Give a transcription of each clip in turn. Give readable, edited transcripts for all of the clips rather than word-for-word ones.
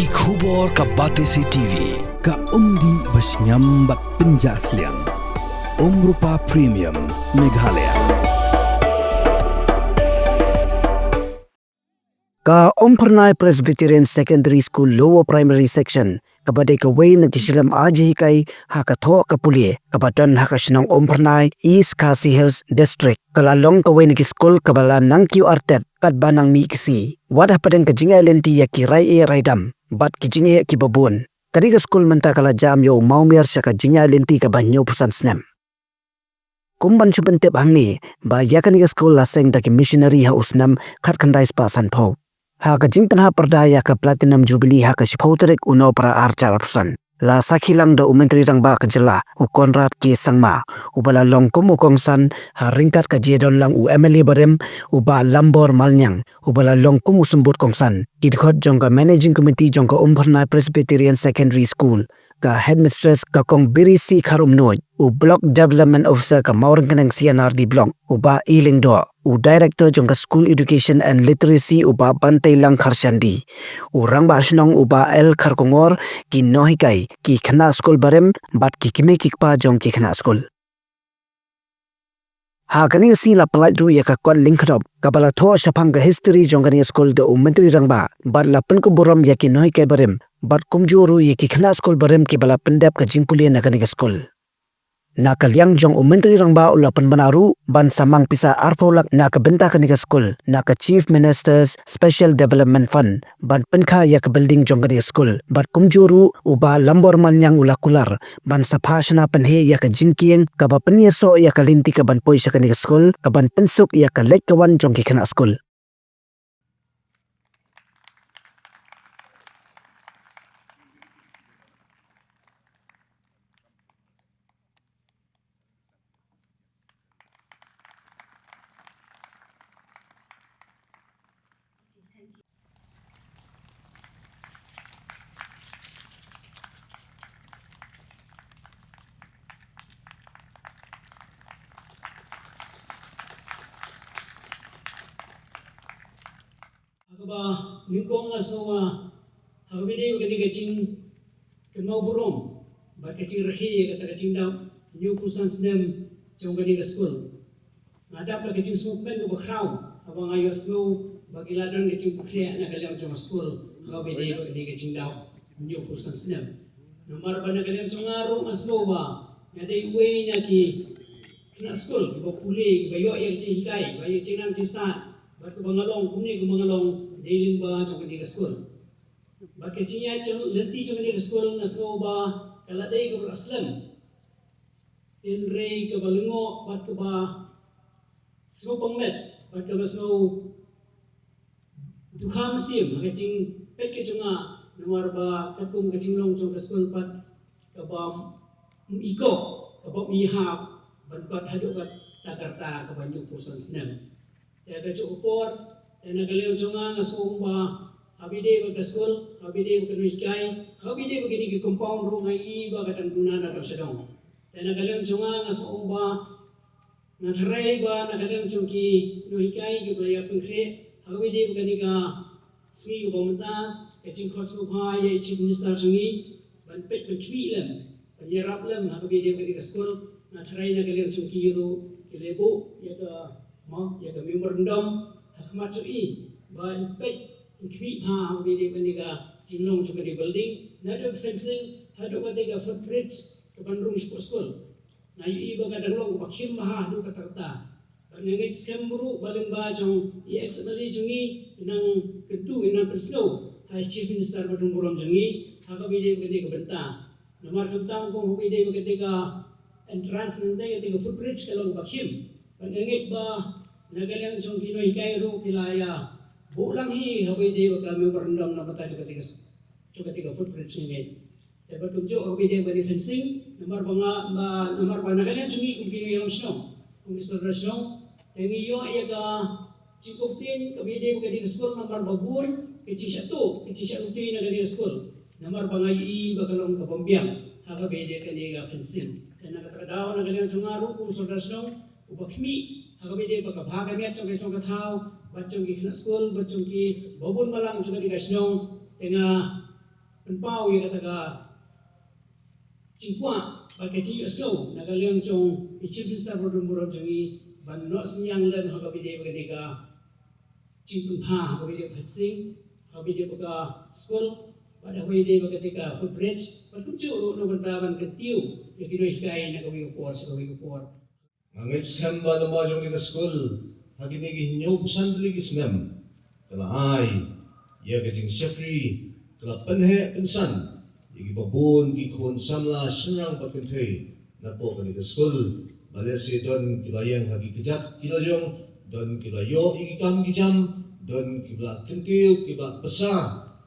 Ki khubor ka Batesi TV ka umdi basnyam bak penjasliang Umrupa Premium Meghalaya Ka Umphyrnai Presbyterian Secondary School Lower Primary Section kabadai ka way nagisilam aji kay hakatho ka puli kabatan hakasinong Umphyrnai East Khasi Hills District kalalong ka way nagiskol kabala ng QR tet kadba ng mikisi wadah padang kajingay lenti ya kiray e raidam bat kijingay kibabun kadi ka school manta kala jam yo maumir siya kajingay lenti kabanyo pusan Snem kumban subentep hangni ba yakan ka school laseng daki missionary ha usnam khatkandai spa sanpho ha ka jingtan ha perdaya ka platinum jubilee ha ka shipauterik uno para arca rapusan la sakhilang da umentri rang ba ka jela u Konrad ke sangma u bala longkum u kongsan ha ringkat ka jedon lang u MLA barem u ba lambor malnyang u bala longkum u sumbut kongsan kidkhot jong ka managing committee jong ka Umphyrnai Presbyterian Secondary School ka headmistress ka kong birisi kharum noi u block development officer ka maurang kanang CNRD block u ba iling do u director jong ka school education and literacy u ba bantay lang kharshandi u rang ba asnong u ba el kharkongor ki nohikai ki khana school barem bat ki kime kikpa jong ki khana school ha kani si la palai ru ya ka kon link khop kabala tho shapang ka history jong kani school de umentri rang ba bat lapan ko borom ya ki nohikai barem bat kumjuru ya ki khana school barem ki bala pendap ka jingpuli na kani school na kalyang jong umentri rang ba ulapan banaru ban samang pisa arpolak na ka benta kani school na ka chief minister's special development fund ban penkha ya ka building jong kani school bat kumjuru uba lambor manyang ulakular ban saphashna penhe ya ka jingkieng ka ba penyeso ya ka linti ka ban poi sa kani school ka ban pensuk ya ka lek kawan jong ki khana school Agaba mingkong asawa agabide bagani kacing kenau burung ba kacing rahi kata kacing dam new pusan Snem jong gani ke school ngadap la kacing smokeman ko bakraw abang ayo snow bagi ladon kacing pukre na kaliam jong school agabide bagani kacing dam new pusan Snem nomor bana kaliam jong aru asno ba ngadai way nya ki kena school ba puli ba yo ya kacing hikai ba yo cing nang cista bat ko bangalong kumni ko bangalong dealing ba jong kani school bat kecinya jong lenti jong kani school na so ba kala dai ko aslam tin rei ko balungo bat ko ba so pangmet bat ko so dukham sim kacing pet ke jonga nomor ba kakum kacing long jong school bat ka ba iko ka ba ihap bat ko haduk bat takarta ka banyu pusan Snem ya ka cukupor ya nagaliw jonga nga sumba habide ba school habide ba nuikai habide ba kini compound room ai iba ka tanguna na sedong ya nagaliw jonga nga sumba na tray ba nagaliw jongki nuikai ke playa pungkre habide ba kini ka si ko mata ke jingkhos ko ba ya chief minister jongi ban pet ban kwilam ban yarap lam habide ba kini school na tray nagaliw jongki ru kilebo ya ka ya kami merendam hakmat sui ban pet kwi ha habide bani ka jinglong chuka di building na do fencing hado ka de ka footbridge ke bandung school na yi ba ka danglong ba khim ha do ka tarta ban ngai scam buru baleng ba jong exmali jungi nang kentu nang persno ha chief minister badung buram jungi ha habide bani ka benta nomor kentang ko habide ba ka entrance nang de ka footbridge kalau ba khim ban ngai ba nagalang jong kinoy kay ru kilaya bulang hi habide ba kami berendam na mata juga tiga footbridge ni dapat tunjuk habide ba fencing nomor banga nomor ba nagalang jungi kinoy yang sno kung saudara sno tengi yo ya ka cikupin habide ba di school nomor babun kecil satu tin na di school nomor banga i ba kalong ka pambiang habide ka ni ka fencing dan nakatadaw nagalang jungaru kung saudara sno ubakmi habide ba ka bhaga met jong ka thau bachong ki school bachong ki bobun malang jong ki gasnong tenga penpau yang kataga cingkwa pakai cing slow naga liang Jong ichi bisa berdumur jongi ban no senyang len ha bide bagdega cing penpa bide passing ha bide baga school pada bide bagdega footbridge patucu no bantaban ketiu yakino hikai naga wi upor Ngangit Snem ba nama jong ika school hagini gi nyop sandli gi Snem kala ai ya ga jing syakri kala penhe pensan igi babun gi khon samla senang patkenthei na po ka ika school Malaysia don kibayang hagi kejak kila jong don kibayo igi kam gi jam don kibla kentiu kibla pesa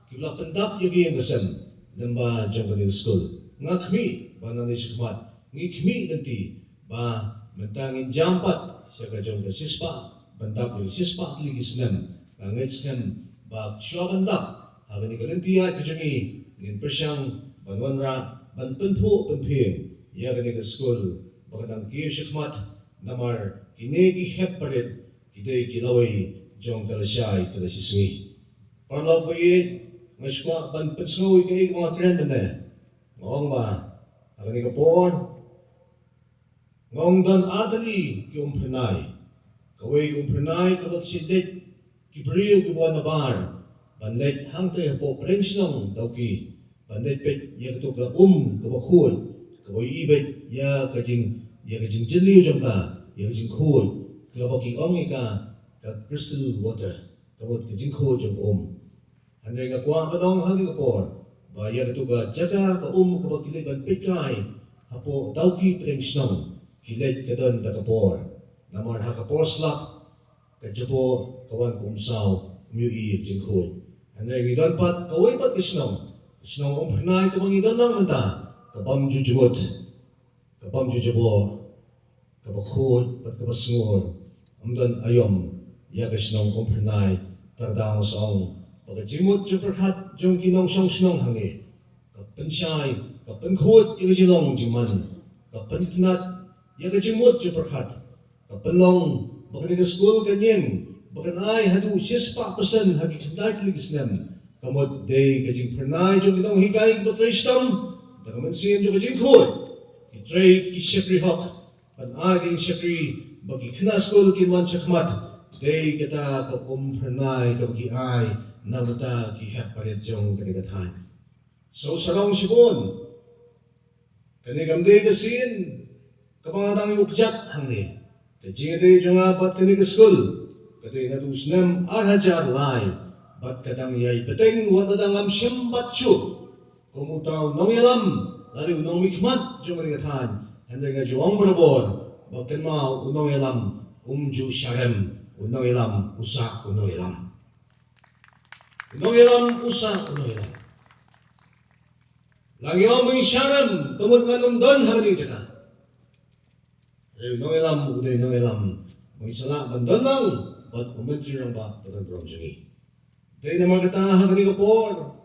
kibla pendap yagi yang kesem namba jong ka ika school ngakmi banani sikmat ngikmi nanti ba mentangin jampat siaga jong ke sispa bentap yung sispa lagi Snem ngangit Snem bak syua bentap hagani kalentia kejongi ngin persyang banwanra ban penpu penping ya gani ke school bakadang kiyo syikmat namar kinegi hep parit kidai kilawai jong kalasyay kalasisngi parlaw bayi ngashwa ban pensngawi kaig mga trend na ngong ba hagani ka pon Ngong dan adali ki Umphyrnai, kaway Umphyrnai kabag silit ki beriw ki buwan na bar, banlet hangte po prensnong daw ki, banlet pet ya kato ka kabakhuod, kaway ibet ya kajing jiliw jong ka, ya kajing khuod, kabag iong ka crystal water, kabag kajing khuod jong Hanay nga kuwa manong hagi kapor, ba ya kato ka jaga ka kabag kiliban petkay, hapo daw ki prensnong, kilit ka doon takapor, namar hakapor slap, kajapo kawan kumsaw, umiyip jingkhood. Hanay ngidon pat, kaway pat kisnong Umphyrnai kabang idon lang manta, kabam jujumot, kabam jujabo, kabakhood, pat kabasngur, amdan ayom, ya kisnong Umphyrnai, tardang saong, pagkajimot juperkat, jong kinong siyong sinong hangi, kapensyay, kapenkhod, ikajilong jiman, kapenkinat, ya kajimut je perkat kapelong bakan ika school kanyeng bakan ay hadu 6% hagi kendai lagi Snem kamot day kajing Umphyrnai jong itong higay kito tristam dagaman siyem jong kajing khod kitray ki syakri hok pan ay kajing syakri bagi kena school kinwan syakmat day kata ka Umphyrnai kabagi ay namata ki hep parit jong kanigatan so sarong sibon kanigam day kasin kapangatang yukjat hangni kajingade jonga bat kani ke school kate na tu Snem arhajar lai bat kadang yai peteng wadadang am syembat chu kumutaw nong yalam lalu nong mikmat jonga ngatan hande nga Jong berabor bakken mau unong yalam umju syarem unong yalam usak unong yalam usak unong yalam lagi omong syarem kumut nganong don hangni jaka Nong elam, mengisala bandan lang, bat umentri ng ba, bagan promjungi. Day na magkata hanggang kapor,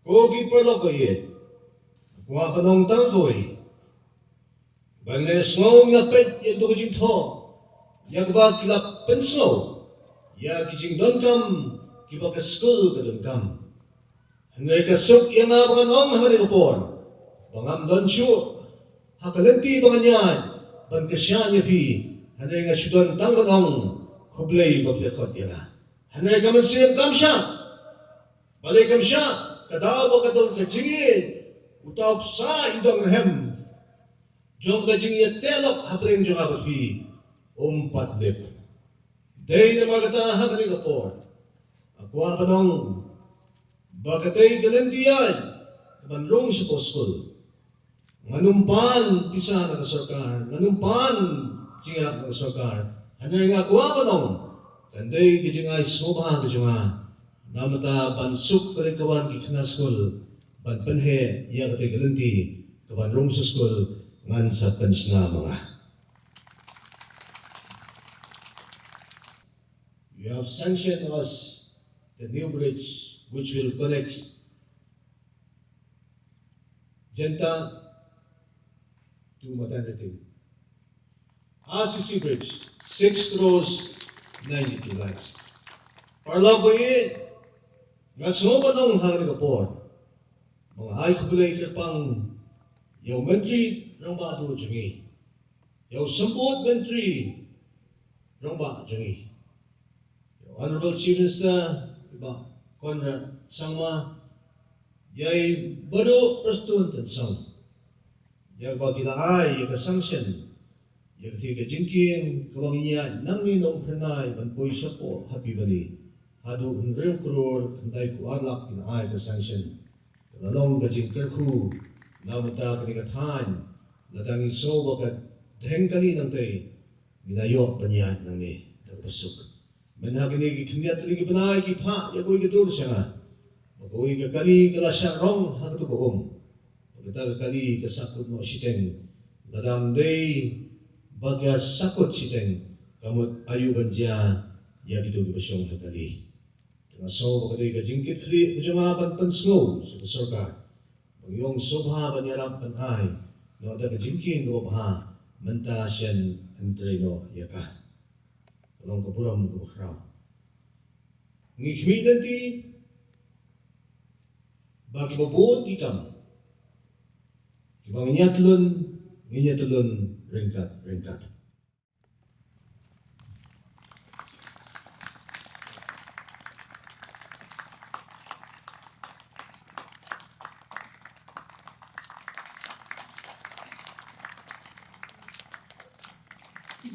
kogi perlo bayit, kuha pa nong tangkoy, bang na slow nga pet, yan do kajing to, yak ba kilap penslow, yak kajing don kam, kiba ka school ka don kam. Hanay kasuk yan nga mga nong hanggang kapor, bangam don siyo, hakalanti ba kanyan, ban kasya niya pi, hanay nga syudon tangmanong kublay mablekot yana. Hanay ka man siyang kamsya, balay kamsya, kadaw ba katong kajingin, utaw sa idong rehem, jong kajingin telok hapring jong abot pi, umpatlip. Day na magatahan ka ni kapor, akwa pa nung, bakatay galandiyan, kamanrong siya po school, nganumpan pisa na kasarkar, nganumpan jingak na kasarkar. Hanay nga kuha pa nung, kanday kajingay sumubahang kajinga, namata pansuk kalikawan kikna school, panpanhe iya katay galanti, kapanrong sa school, ngan sa pansna mga. You have sanctioned us the new bridge which will connect Jenta to maternity. RCC Bridge, 6 crores, 92 lakhs. Parlaw ko nga sumunong hanggang kapor, mga ay kabulay kapang yaw menteri rong ba do jangi. Yaw sambut menteri rong ba jangi. Yaw Honorable Chief Minister iba Conrad Sangma yay bado perstuan tensang. Yaw ba kita ay yaw sanction. Yaw kita jingking kawanginya nangin Umphyrnai banpoy siya po happy bali. Hadu unrew kuror kanday kuarlak in ay ka sanction. Lalong ka Jingrakhe namata kanikathan ladang iso bagat dengkali nang tay minayo banyan nang ni tapasuk. Menhagini ki knyat ligi banay ki pha yagoy gidur siya nga. Bagoy ka kali kala siya rong hagatu ko Pagkata kali kasakot mo siteng ladang day bagya sakot siteng kamut ayuban dia ya gitu gibasyong hakali. So, pagkatay ka jingkit kri, kujumapan pansnow sa kasorka. Pag-yung sobha banyaram panay, no ada ka jingkin ko baha, manta siyan antre no yaka. Kalong kapuram ko bakraw. Ngikmidan ti, bagi babuot ikam. Kibang nginyatlon, ringkat.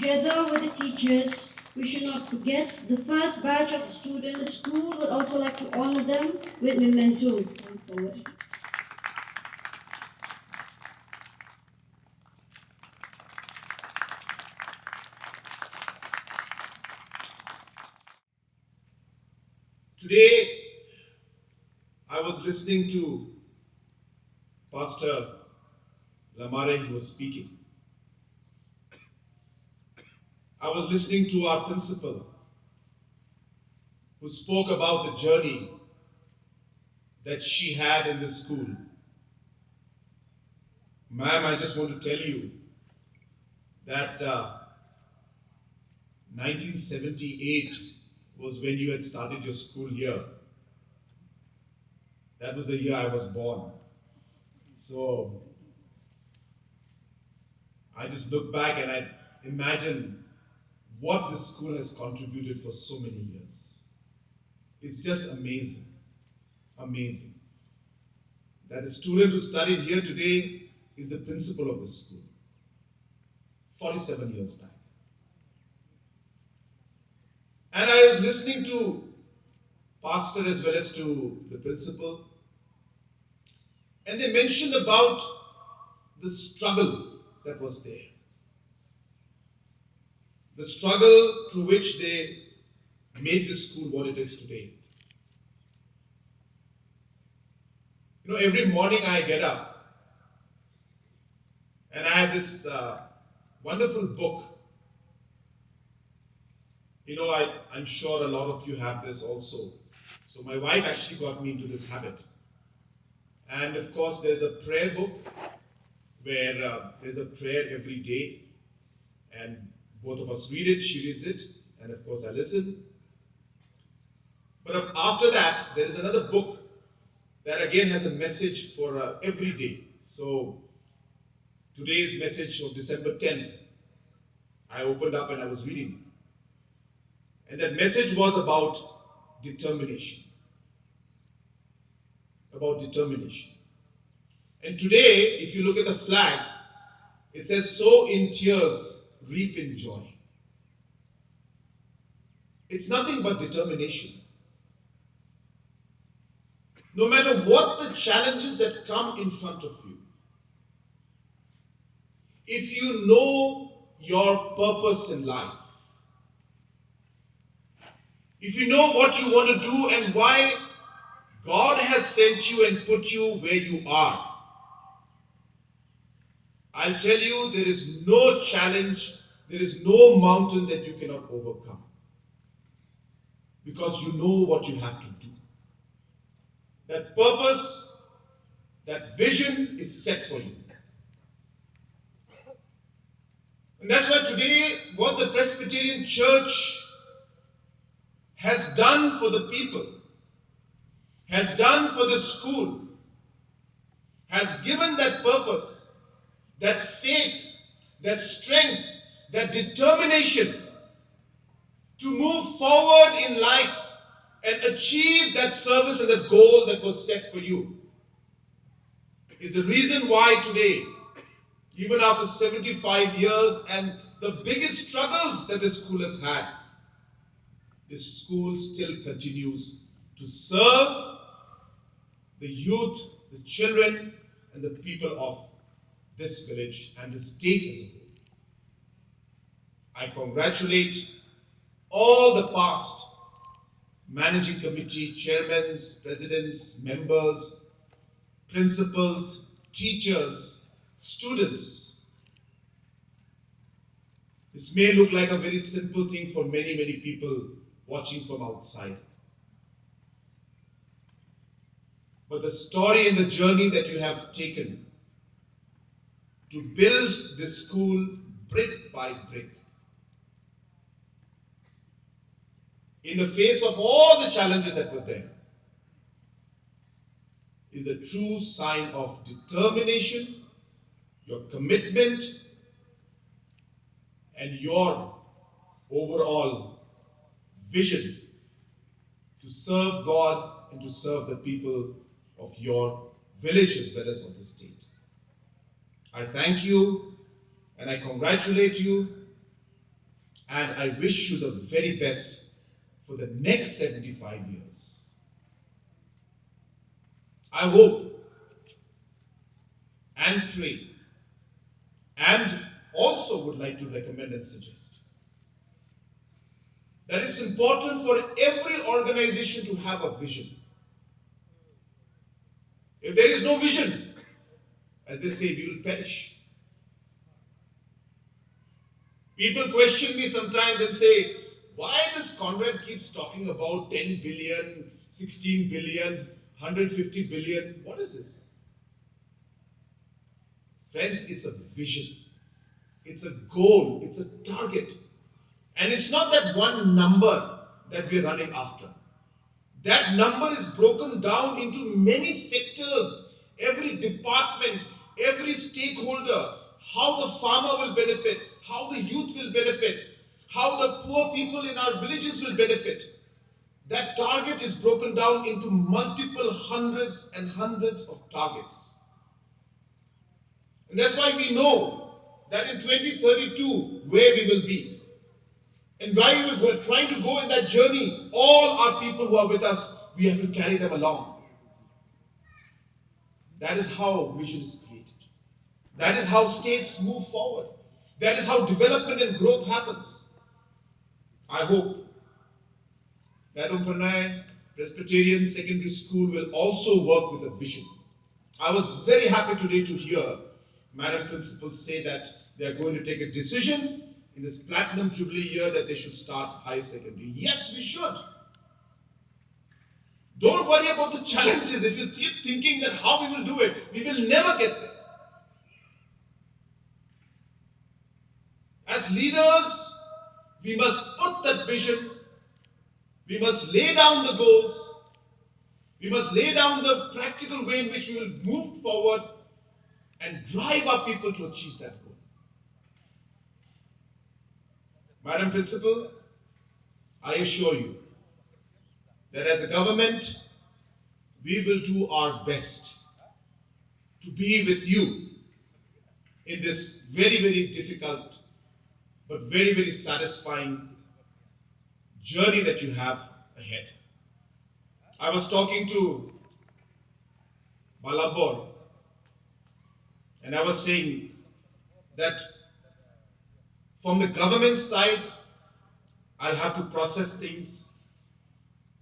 Together with the teachers, we should not forget the first batch of students. The school would also like to honor them with mementos. Today, I was listening to Pastor Lamare, who was speaking. I was listening to our principal, who spoke about the journey that she had in the school. Ma'am, I just want to tell you that 1978 was when you had started your school here. That was the year I was born. So I just look back and I imagine what this school has contributed for so many years. It's just amazing, amazing. That a student who studied here today is the principal of the school, 47 years back. And I was listening to pastor as well as to the principal, and they mentioned about the struggle that was there. The struggle through which they made the school what it is today. You know, every morning I get up and I have this wonderful book. You know, I'm sure a lot of you have this also. So my wife actually got me into this habit. And of course, there's a prayer book where there's a prayer every day. And both of us read it, she reads it, and of course I listen. But after that, there is another book that again has a message for every day. So today's message of December 10th, I opened up and I was reading. And that message was about determination. About determination. And today, if you look at the flag, it says, sow in tears, reap in joy. It's nothing but determination. No matter what the challenges that come in front of you, if you know your purpose in life, if you know what you want to do and why God has sent you and put you where you are, I'll tell you, there is no challenge, there is no mountain that you cannot overcome. Because you know what you have to do. That purpose, that vision is set for you. And that's why today, what the Presbyterian Church has done for the people, has done for the school, has given that purpose, that faith, that strength, that determination to move forward in life and achieve that service and that goal that was set for you, is the reason why today, even after 75 years and the biggest struggles that the school has had, this school still continues to serve the youth, the children, and the people of this village and the state as a whole. I congratulate all the past managing committee chairmen, presidents, members, principals, teachers, students. This may look like a very simple thing for many, many people watching from outside. But the story and the journey that you have taken to build this school brick by brick, in the face of all the challenges that were there, is a true sign of determination, your commitment, and your overall vision to serve God and to serve the people of your village as well as of the state. I thank you and I congratulate you, and I wish you the very best for the next 75 years. I hope and pray and also would like to recommend and suggest that it's important for every organization to have a vision. If there is no vision, as they say, we will perish. People question me sometimes and say, why does Conrad keeps talking about 10 billion, 16 billion, 150 billion? What is this? Friends, it's a vision. It's a goal. It's a target. And it's not that one number that we're running after. That number is broken down into many sectors, every department, every stakeholder, how the farmer will benefit, how the youth will benefit, how the poor people in our villages will benefit. That target is broken down into multiple hundreds and hundreds of targets. And that's why we know that in 2032, where we will be. And while we're trying to go in that journey, all our people who are with us, we have to carry them along. That is how vision is created. That is how states move forward. That is how development and growth happens. I hope that Umphyrnai Presbyterian Secondary School will also work with a vision. I was very happy today to hear Madam Principal say that they are going to take a decision in this Platinum Jubilee year that they should start higher secondary. Yes, we should. Don't worry about the challenges. If you keep thinking that how we will do it, we will never get there. As leaders, we must put that vision, we must lay down the goals, we must lay down the practical way in which we will move forward and drive our people to achieve that goal. Madam Principal, I assure you that as a government, we will do our best to be with you in this very, very difficult but very, very satisfying journey that you have ahead. I was talking to Balabor and I was saying that from the government side, I'll have to process things.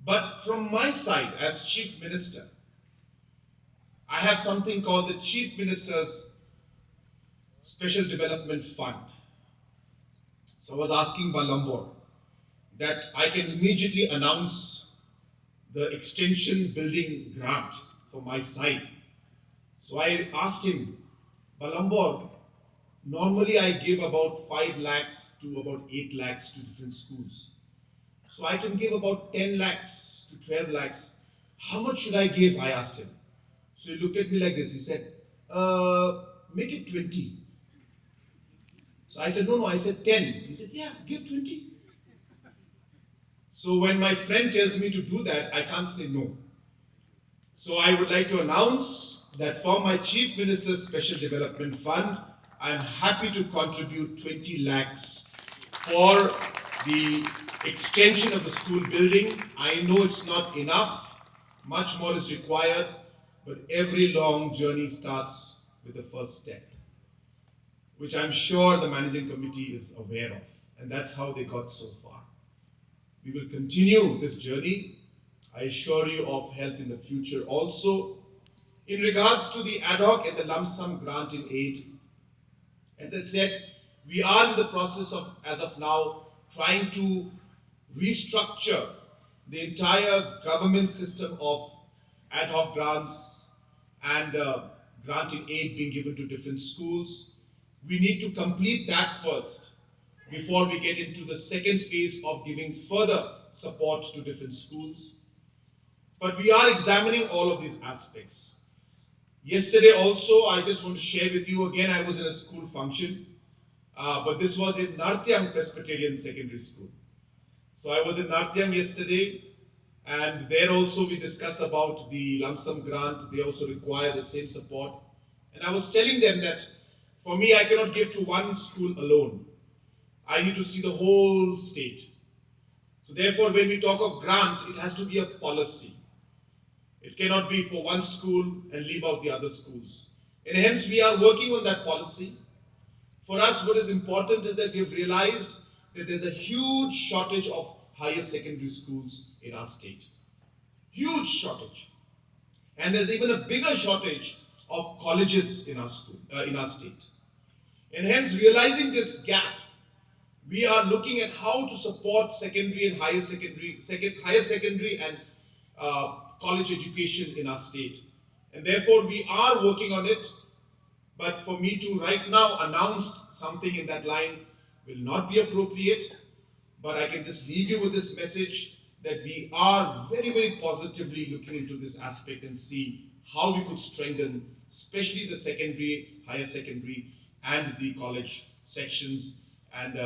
But from my side as Chief Minister, I have something called the Chief Minister's Special Development Fund. So I was asking Balambor that I can immediately announce the extension building grant for my side. So I asked him, Balambor, normally I give about 5 lakhs to about 8 lakhs to different schools. So I can give about 10 lakhs to 12 lakhs. How much should I give? I asked him. So he looked at me like this. He said, make it 20. So I said, no, I said 10. He said, yeah, give 20. So when my friend tells me to do that, I can't say no. So I would like to announce that for my Chief Minister's Special Development Fund, I am happy to contribute 20 lakhs for the extension of the school building. I know it's not enough, much more is required, but every long journey starts with the first step, which I'm sure the managing committee is aware of, and that's how they got so far. We will continue this journey. I assure you of help in the future also. In regards to the ad hoc and the lump sum grant in aid, as I said, we are in the process of, as of now, trying to restructure the entire government system of ad hoc grants and grant in aid being given to different schools. We need to complete that first before we get into the second phase of giving further support to different schools. But we are examining all of these aspects. Yesterday also, I just want to share with you, again, I was in a school function, but this was in Nartyang Presbyterian Secondary School. So I was in Nartyang yesterday, and there also we discussed about the lump sum grant. They also require the same support. And I was telling them that for me, I cannot give to one school alone. I need to see the whole state. So therefore, when we talk of grant, it has to be a policy. It cannot be for one school and leave out the other schools. And hence, we are working on that policy. For us, what is important is that we have realized that there's a huge shortage of higher secondary schools in our state. Huge shortage. And there's even a bigger shortage of colleges in our state. And hence, realizing this gap, we are looking at how to support secondary and higher secondary and college education in our state. And therefore, we are working on it. But for me to right now announce something in that line will not be appropriate. But I can just leave you with this message that we are very, very positively looking into this aspect and see how we could strengthen, especially the secondary, higher secondary, and the college sections and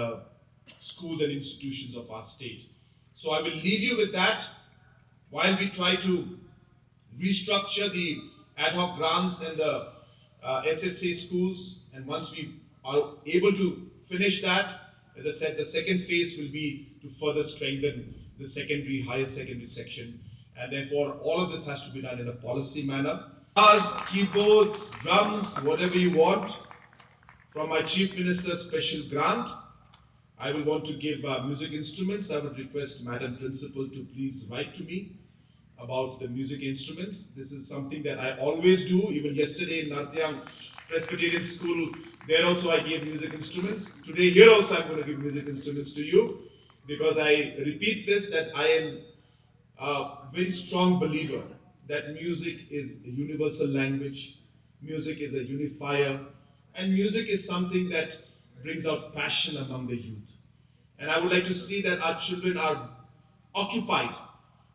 schools and institutions of our state. So I will leave you with that while we try to restructure the ad hoc grants and the SSA schools. And once we are able to finish that, as I said, the second phase will be to further strengthen the secondary, higher secondary section. And therefore, all of this has to be done in a policy manner. Guitars, keyboards, drums, whatever you want, from my Chief Minister's special grant, I will want to give music instruments. I would request Madam Principal to please write to me about the music instruments. This is something that I always do. Even yesterday in Nartyang Presbyterian School, there also I gave music instruments. Today here also I'm going to give music instruments to you, because I repeat this, that I am a very strong believer that music is a universal language, music is a unifier, and music is something that brings out passion among the youth. And I would like to see that our children are occupied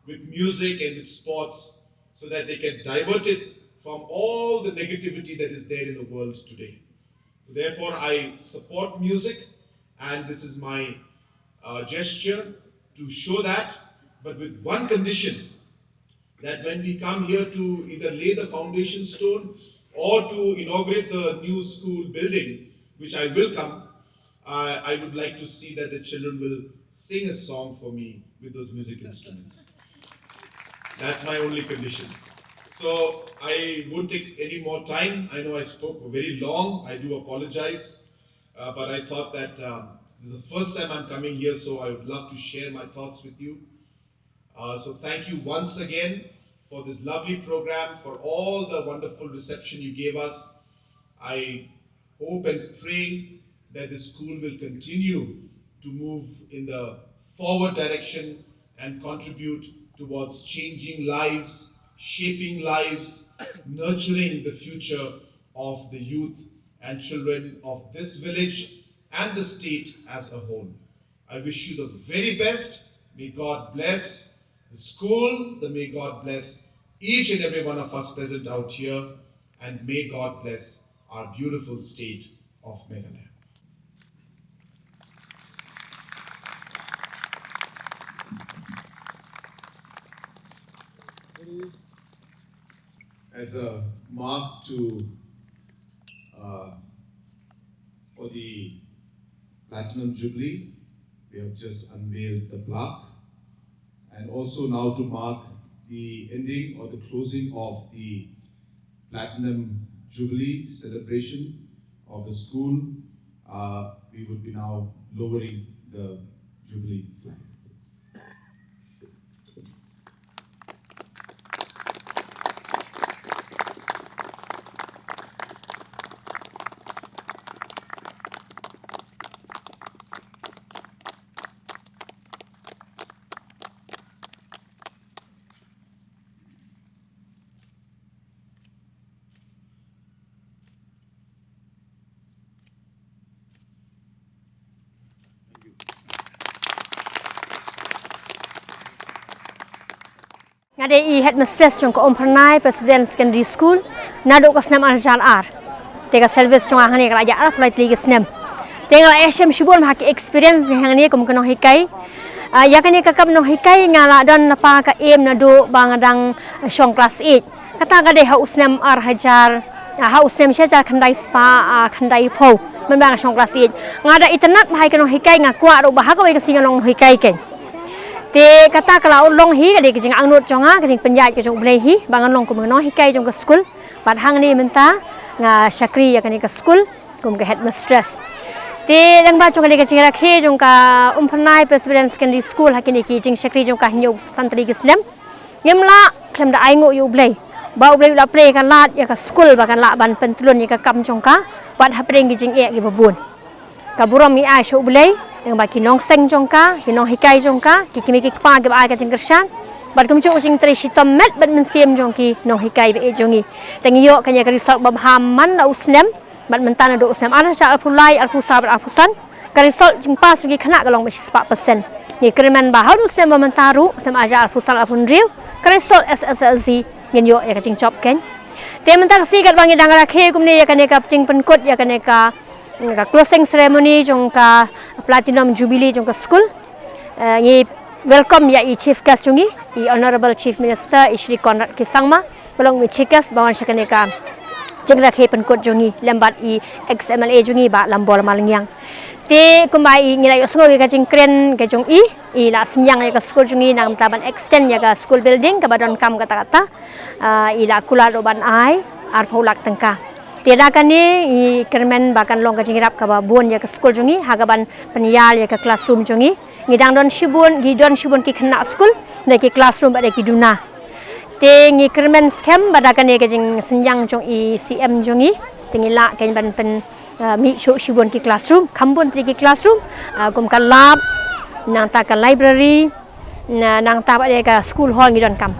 with music and with sports so that they can divert it from all the negativity that is there in the world today. So therefore, I support music, and this is my gesture to show that, but with one condition, that when we come here to either lay the foundation stone or to inaugurate the new school building, which I will come, I would like to see that the children will sing a song for me with those music instruments. That's my only condition. So I won't take any more time. I know I spoke very long. I do apologize. But I thought that this is the first time I'm coming here, so I would love to share my thoughts with you. So thank you once again for this lovely program, for all the wonderful reception you gave us. I hope and pray that the school will continue to move in the forward direction and contribute towards changing lives, shaping lives, nurturing the future of the youth and children of this village and the state as a whole. I wish you the very best. May God bless the school, may God bless each and every one of us present out here. and may God bless our beautiful state of Meghalaya. As a mark for the Platinum Jubilee, we have just unveiled the plaque, and also now to mark the ending or the closing of the Platinum Jubilee celebration of the school, we would be now lowering the Jubilee flag. Ngade I headmistress Jong Umphyrnai Presbyterian Secondary School naduk ke Snem Arjal R. Tega service Jong ahani kala ajar flight li ke Snem. Tengah SM shibun haki experience ni hang ni kum kena hikai. Ya kan ni kakap no hikai ngala don napa ka aim naduk bangadang Shong class 8. Kata kade ha Snem R hajar ha Snem syajar khandai spa khandai pau men bang Shong class 8. Ngada internet hai kena hikai ngakwa ro bahaga wei ke singalong hikai ken. Te kata kalau long hi kadi kejing angnut jonga kejing penjat kejing boleh hi bangan long kum no hikai jong ke school pad hang ni menta nga syakri ya kani ke school kum ke headmistress te lang ba jong kadi ke Jingrakhe jong ka Umphyrnai Presbyterian Secondary School hakini ki jing syakri jong ka nyu santri ke Snem yemla klem da aingo yu boleh ba boleh la play kan lat ya ke school ba kan la ban pentlun ya ke kam jong ka pad hapreng kejing e ki babun ka buram mi ai sho boleh yang baki nong seng jongka, ki nong hikai jongka, ki kimi ki pa ke ba ka jengkersan. Bal kum chu sing tri sitom met ban men siem jongki nong hikai be jongi. Tengi yo kanya ka result babham man na Snem, ban mentan do Snem ana sha alpulai alpusab alpusan. Ka result jing pas gi khana ka long be 4%. Ni kremen ba hadu Snem mentaru, Snem aja alpusan alpunriu. Ka result SSLC ngin yo ya ka jing chop ken. Te mentar si kat bangi Jingrakhe kum ni ya kan ka jing penkut ya kan ka closing ceremony jong ka Platinum Jubilee jong ka school ni welcome ya I chief guest jongi I honorable chief minister Shri Conrad Kisangma belong mi chief guest bawan syakane ka Jingrakhe penkut jongi lembat I XMLA jongi ba lambol malengyang te kumbai ngilai osngo ka jing kren ka jong I la senyang ya ka school jongi nang taban extend ya ka school building ka badon kam kata-kata I la kula roban ai ar pholak tengka Tiada kan ni kermen bahkan long kajing rap kaba buon ya ke school jongi hagaban penyal ya ke classroom jongi ngidang don shibun ki kena school na ki classroom pada ki duna te ngi kermen scam badakan ya kajing senjang jong I CM jongi tingila kan ban pen mi show shibun ki classroom kambun ki classroom kum kan lab nang ta ka library nang ta pada ka school hall ngi don kam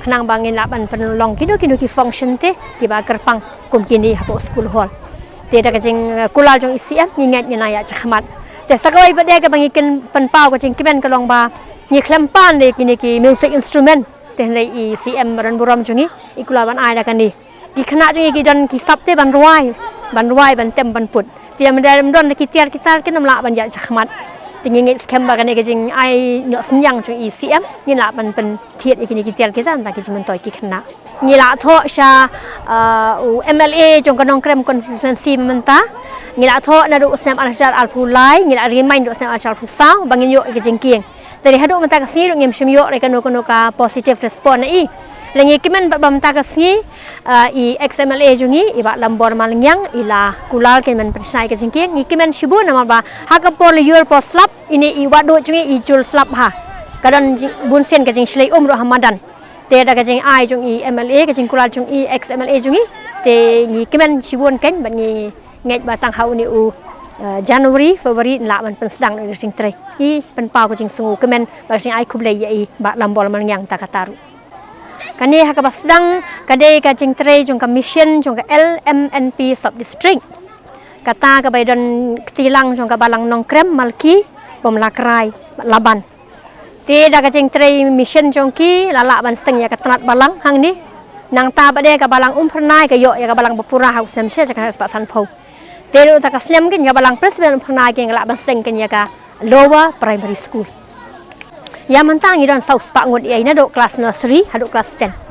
kenang bangin laban penlong kido ki function te ki ba kerpang kum kini hapo school hall te da kajing kulal jong ICM ngingat ngina ya chakmat te sakawai bade ka bangiken penpau kajing kiben kalong ba ni klempan de kini ki music instrument te nei ICM ran buram jongi ikulaban ai da kan ni ki khana jongi ki dan ki sapte ban ruai ban tem ban put te mendam don ki tiar kitar kinam la ban ya chakmat tinggi scam bagan kajing ai nyok senyang jong ICM ngila ban pen thiet ikini ki tiar kita anta ki mentoi ki khana ngila tho sha MLA jong kanong krem constituency menta ngila tho na do Snem Arjal alpulai ngila remind do Snem Arjal pusau bangin yo ke jengking dari hadu menta ka sni ngem shimyo re kanu ka positive response I lengi kimen ba menta ka sni I XMLA jongi iba lambor malengyang ila kulal kemen persai ke jengking kimen shibu nama ba hakapol yur poslap ini I wado jongi I jul slap ha kadon bunsen ke jeng shlei umro hamadan te da kajing ai jong I MLA kajing kulal jong I XMLA jongi te ngi kimen shibun ken ban ngi ngai batang hau ni u January February la man pen sedang ni sing tre I pen pau kajing sungu kimen ba sing ai kublai ya I ba lambol malengyang takataru kani hakaba sedang kade kajing tre jong ka mission jong ka LMNP sub district kata ka baidon ketilang jong ka balang nongkrem malki pomlakrai laban te da kajing tre mission jong ki lala ban seng ya ka tanat balang hang ni nang ta ba de ka balang Umphyrnai ka yo ya ka balang bapura ha sem she ka spa san pho te ro ta ka Snem kin ya balang Presbyterian Umphyrnai kin la ban seng kin ya ka lower primary school ya mantang iran south spa ngot ya ina do class nursery ha do class 10